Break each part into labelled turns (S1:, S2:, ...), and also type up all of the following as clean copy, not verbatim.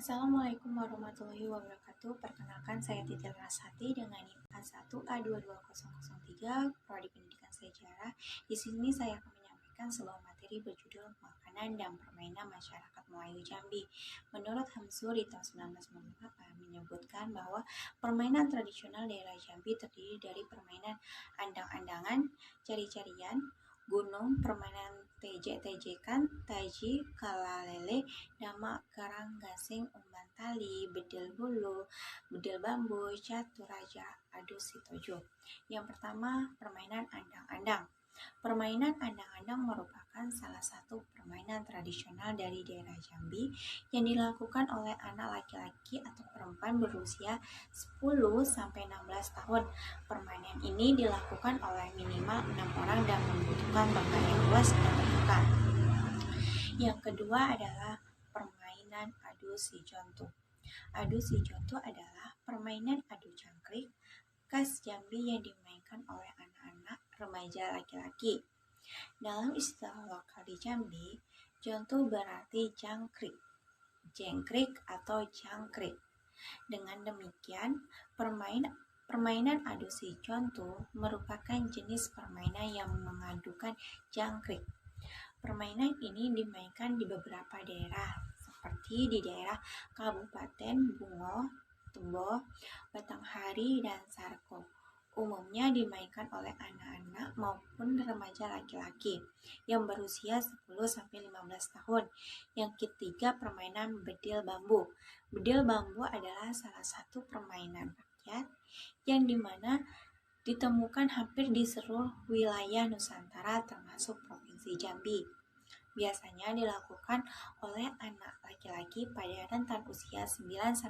S1: Assalamualaikum warahmatullahi wabarakatuh. Perkenalkan, saya Titil Rasati dengan IPA 1A22003, Prodi Pendidikan Sejarah. Di sini saya akan menyampaikan sebuah materi berjudul Makanan dan Permainan Masyarakat Melayu Jambi. Menurut Hamzur di tahun 1998 menyebutkan bahwa permainan tradisional daerah Jambi terdiri dari permainan andang-andangan, cari-carian, gunung, permainan tejek-tejekan, taji, kalalele, dama, garang, gasing, umban tali, bedil bulu, bedil bambu, catur raja, adu sitojo. Yang pertama, permainan andang-andang. Permainan andang-andang merupakan salah satu permainan tradisional dari daerah Jambi yang dilakukan oleh anak laki-laki atau perempuan berusia 10-16 tahun. Permainan ini dilakukan oleh minimal 6 orang dan membutuhkan bangunan yang luas dan terbuka. Yang kedua adalah permainan adu si jonto. Adu si jonto adalah permainan adu jangkrik khas Jambi yang dimainkan oleh anak-anak remaja laki-laki. Dalam istilah lokal di Jambi, jonto berarti jangkrik, jengkrik atau jangkrik. Dengan demikian, permainan adu si jonto merupakan jenis permainan yang mengadukan jangkrik. Permainan ini dimainkan di beberapa daerah, seperti di daerah Kabupaten Bungo, Tebo, Batanghari, dan Sarko. Umumnya dimainkan oleh anak-anak maupun remaja laki-laki yang berusia 10-15 tahun. Yang ketiga, permainan bedil bambu. Bedil bambu adalah salah satu permainan rakyat yang dimana ditemukan hampir di seluruh wilayah Nusantara termasuk Provinsi Jambi. Biasanya dilakukan oleh anak laki-laki pada rentan usia 9-15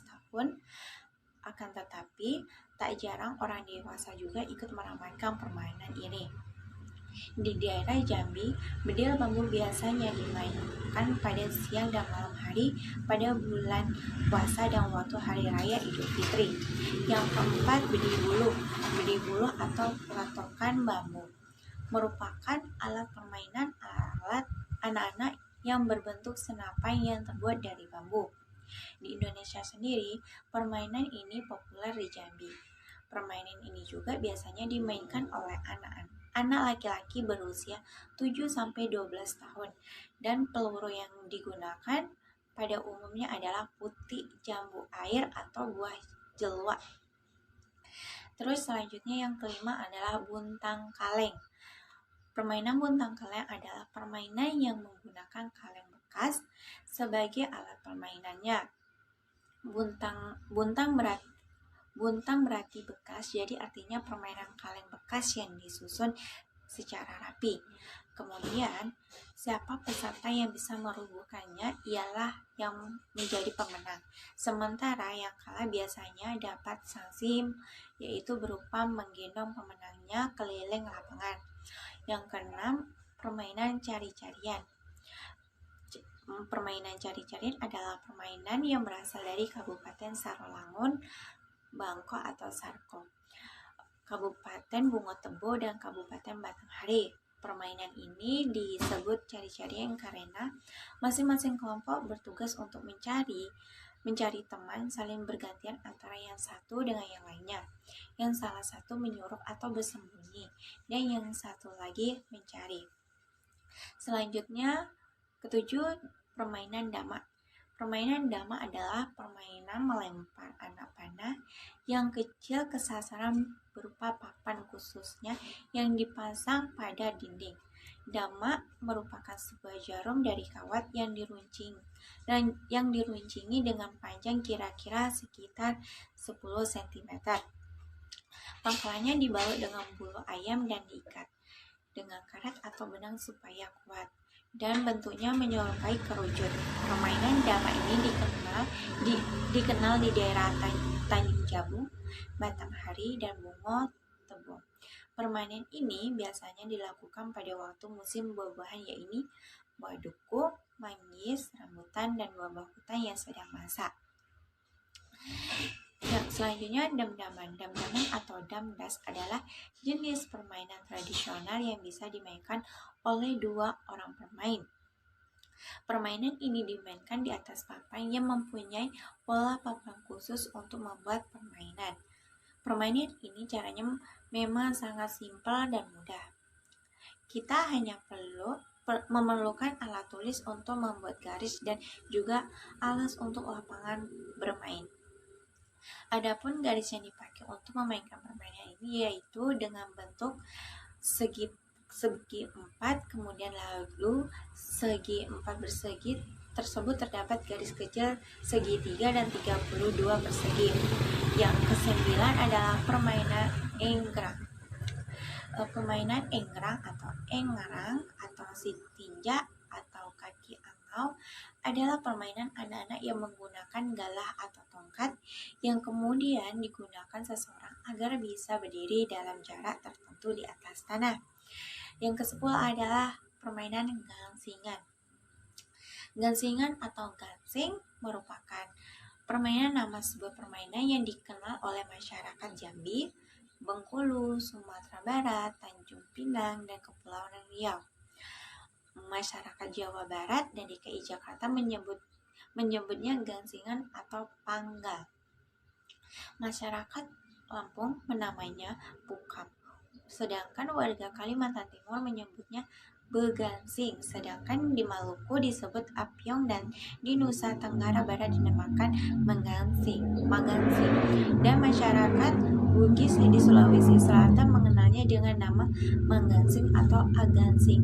S1: tahun. Akan tetapi, tak jarang orang dewasa juga ikut meramalkan permainan ini. Di daerah Jambi, bedil bambu biasanya dimainkan pada siang dan malam hari pada bulan puasa dan waktu hari raya Idul Fitri. Yang keempat, bedi bulu atau pelatokan bambu merupakan alat permainan alat anak-anak yang berbentuk senapan yang terbuat dari bambu. Di Indonesia sendiri, permainan ini populer di Jambi. Permainan ini juga biasanya dimainkan oleh anak laki-laki berusia 7-12 tahun dan peluru yang digunakan pada umumnya adalah putih, jambu air, atau buah jelwa. Terus selanjutnya yang kelima adalah buntang kaleng. Permainan buntang kaleng adalah permainan yang menggunakan kaleng bekas sebagai alat permainannya. Buntang berarti bekas, jadi artinya permainan kaleng bekas yang disusun secara rapi. Kemudian, siapa peserta yang bisa merubuhkannya ialah yang menjadi pemenang. Sementara yang kalah biasanya dapat sanksi, yaitu berupa menggendong pemenangnya keliling lapangan. Yang keenam, permainan cari-carian. Permainan cari-carian adalah permainan yang berasal dari Kabupaten Sarolangun, Bangko atau Sarko, Kabupaten Bungo Tebo, dan Kabupaten Batanghari. Permainan ini disebut cari-carian karena masing-masing kelompok bertugas untuk mencari teman, saling bergantian antara yang satu dengan yang lainnya. Yang salah satu menyuruh atau bersembunyi, dan yang satu lagi mencari. Selanjutnya, ketujuh, permainan dama. Permainan dama adalah permainan melempar anak panah yang kecil ke sasaran berupa papan khususnya yang dipasang pada dinding. Dama merupakan sebuah jarum dari kawat yang diruncingi dengan panjang kira-kira sekitar 10 cm. Pangkalannya dibalut dengan bulu ayam dan diikat dengan karet atau benang supaya kuat, dan bentuknya menyerupai kerucut. Permainan dama ini dikenal di daerah Tanjung Jabung, Batanghari, dan Bungo Tebo. Permainan ini biasanya dilakukan pada waktu musim buah-buahan, yaitu buah duku, manggis, rambutan, dan buah-buah hutan yang sedang masak. Selanjutnya, damdaman. Damdaman atau damdas adalah jenis permainan tradisional yang bisa dimainkan oleh dua orang pemain. Permainan ini dimainkan di atas papan yang mempunyai pola papan khusus untuk membuat permainan. Permainan ini caranya memang sangat simpel dan mudah. Kita hanya memerlukan alat tulis untuk membuat garis dan juga alas untuk lapangan bermain. Adapun garis yang dipakai untuk memainkan permainan ini yaitu dengan bentuk segi 4, kemudian lalu segi 4 bersegi tersebut terdapat garis kecil segitiga dan 32 persegi. Yang ke-9 adalah permainan enggrang. Permainan enggrang atau engrang atau si tinja atau kaki angau adalah permainan anak-anak yang menggunakan galah atau tongkat yang kemudian digunakan seseorang agar bisa berdiri dalam jarak tertentu di atas tanah. Yang ke-10 adalah permainan gansingan. Gansingan atau gansing merupakan permainan nama sebuah permainan yang dikenal oleh masyarakat Jambi, Bengkulu, Sumatera Barat, Tanjung Pinang, dan Kepulauan Riau. Masyarakat Jawa Barat dan DKI Jakarta menyebutnya gansingan atau panggal. Masyarakat Lampung menamainya pukam. Sedangkan warga Kalimantan Timur menyebutnya begansing, sedangkan di Maluku disebut apyong dan di Nusa Tenggara Barat dinamakan magansing. Dan masyarakat Bugis di Sulawesi Selatan mengenalnya dengan nama magansing atau agansing.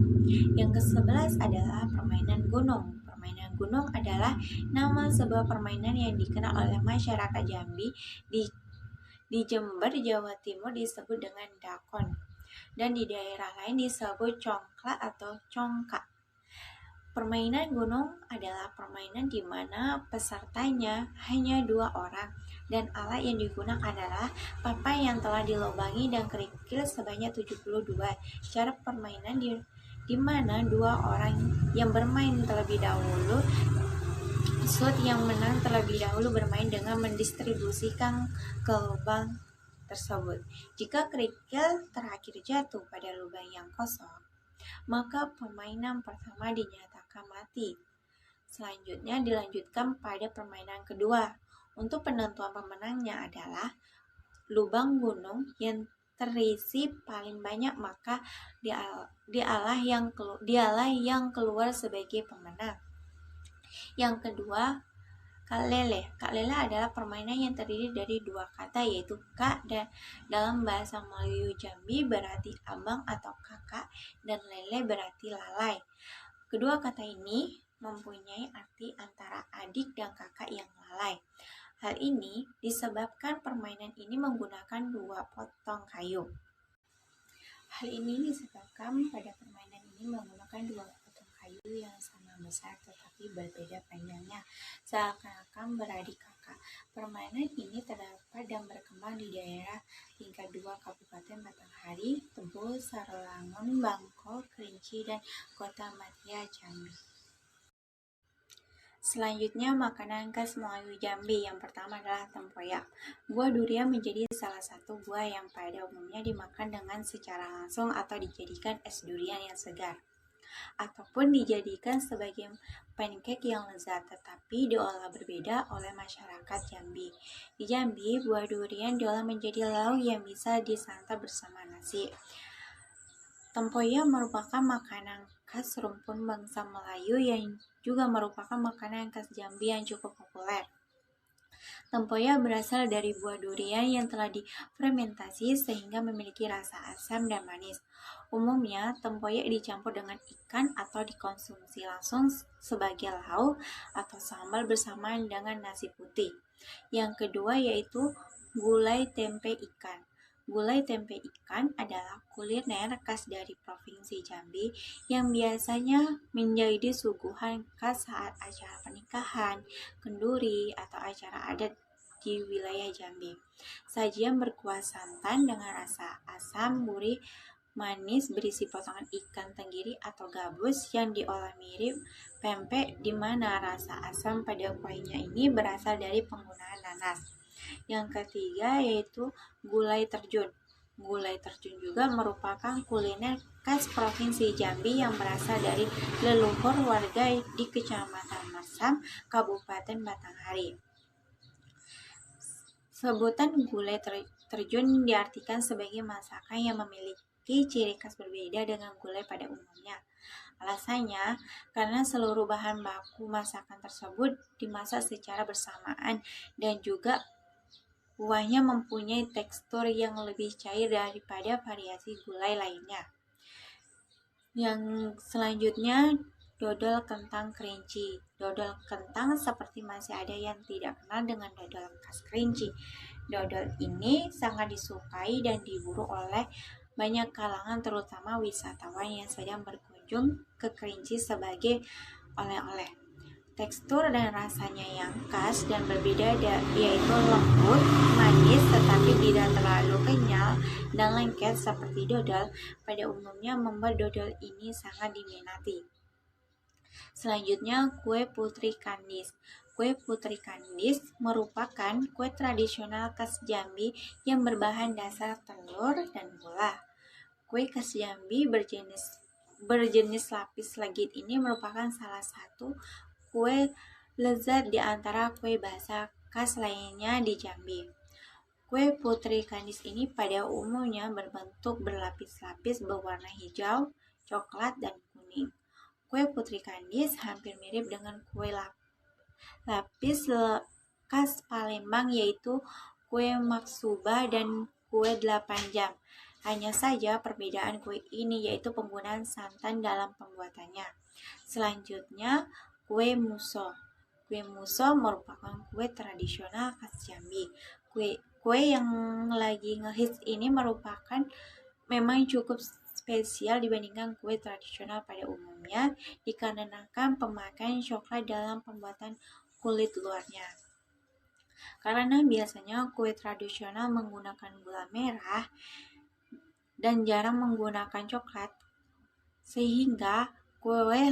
S1: Yang ke-11 adalah permainan gunung. Permainan gunung adalah nama sebuah permainan yang dikenal oleh masyarakat Jambi di Jember, Jawa Timur disebut dengan dakon, dan di daerah lain disebut congkla atau congka. Permainan gunung adalah permainan di mana pesertanya hanya 2 orang dan alat yang digunakan adalah papan yang telah dilubangi dan kerikil sebanyak 72. Cara permainan di mana 2 orang yang bermain terlebih dahulu, slot yang menang terlebih dahulu bermain dengan mendistribusikan ke lubang tersebut. Jika kerikil terakhir jatuh pada lubang yang kosong, maka permainan pertama dinyatakan mati. Selanjutnya dilanjutkan pada permainan kedua. Untuk penentuan pemenangnya adalah lubang gunung yang terisi paling banyak, maka dialah yang keluar sebagai pemenang. Yang kedua, Kak Lele. Kak Lele adalah permainan yang terdiri dari 2 kata, yaitu Kak dan dalam bahasa Melayu Jambi berarti abang atau kakak, dan lele berarti lalai. Kedua kata ini mempunyai arti antara adik dan kakak yang lalai. Hal ini disebabkan permainan ini menggunakan 2 potong kayu. Hal ini disebabkan pada permainan ini menggunakan 2 potong kayu yang sama besar tetapi berbeda panjangnya, seakan-akan beradik kakak. Permainan ini terdapat dan berkembang di daerah tingkat 2 Kabupaten Batanghari, Tebo, Sarolangun, Bangkol, Kerinci, dan Kota Madia, Jambi. Selanjutnya, makanan khas Melayu Jambi. Yang pertama adalah tempoyak. Buah durian menjadi salah satu buah yang pada umumnya dimakan dengan secara langsung atau dijadikan es durian yang segar, ataupun dijadikan sebagai pancake yang lezat, tetapi diolah berbeda oleh masyarakat Jambi. Di Jambi, buah durian diolah menjadi lauk yang bisa disantap bersama nasi. Tempoyak merupakan makanan khas rumpun bangsa Melayu yang juga merupakan makanan khas Jambi yang cukup populer. Tempoyak berasal dari buah durian yang telah difermentasi sehingga memiliki rasa asam dan manis. Umumnya, tempoyak dicampur dengan ikan atau dikonsumsi langsung sebagai lauk atau sambal bersama dengan nasi putih. Yang kedua yaitu gulai tempe ikan. Gulai tempe ikan adalah kuliner khas dari Provinsi Jambi yang biasanya menjadi suguhan khas saat acara pernikahan, kenduri, atau acara adat di wilayah Jambi. Sajian berkuah santan dengan rasa asam, gurih, manis berisi potongan ikan tenggiri atau gabus yang diolah mirip pempek, di mana rasa asam pada kuahnya ini berasal dari penggunaan nanas. Yang ketiga yaitu gulai terjun. Gulai terjun juga merupakan kuliner khas Provinsi Jambi yang berasal dari leluhur warga di Kecamatan Mersam, Kabupaten Batanghari. Sebutan gulai terjun diartikan sebagai masakan yang memiliki ciri khas berbeda dengan gulai pada umumnya. Alasannya, karena seluruh bahan baku masakan tersebut dimasak secara bersamaan dan juga kuahnya mempunyai tekstur yang lebih cair daripada variasi gulai lainnya. Yang selanjutnya, dodol kentang kerinci. Dodol kentang seperti masih ada yang tidak kenal dengan dodol khas kerinci. Dodol ini sangat disukai dan diburu oleh banyak kalangan, terutama wisatawan yang sedang berkunjung ke Kerinci sebagai oleh-oleh. Tekstur dan rasanya yang khas dan berbeda yaitu lembut, manis tetapi tidak terlalu kenyal dan lengket seperti dodol pada umumnya membuat dodol ini sangat diminati. Selanjutnya, kue putri kandis. Kue putri kandis merupakan kue tradisional khas Jambi yang berbahan dasar telur dan gula. Kue khas Jambi berjenis lapis legit ini merupakan salah satu kue lezat di antara kue basah khas lainnya di Jambi. Kue putri kandis ini pada umumnya berbentuk berlapis-lapis berwarna hijau, coklat, dan kuning. Kue putri kandis hampir mirip dengan kue lapis khas Palembang yaitu kue maksuba dan kue 8 jam. Hanya saja perbedaan kue ini yaitu penggunaan santan dalam pembuatannya. Selanjutnya, kue muso. Kue muso merupakan kue tradisional khas Jambi. Kue yang lagi ngehits ini merupakan memang cukup spesial dibandingkan kue tradisional pada umumnya dikarenakan pemakaian coklat dalam pembuatan kulit luarnya. Karena biasanya kue tradisional menggunakan gula merah dan jarang menggunakan coklat, sehingga kue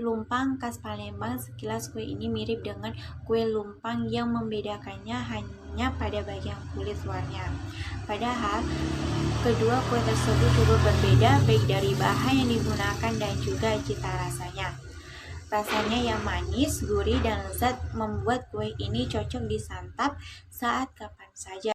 S1: lumpang khas Palembang sekilas kue ini mirip dengan kue lumpang yang membedakannya hanya pada bagian kulit luarnya. Padahal kedua kue tersebut cukup berbeda baik dari bahan yang digunakan dan juga cita rasanya. Rasanya yang manis, gurih, dan lezat membuat kue ini cocok disantap saat kapan saja.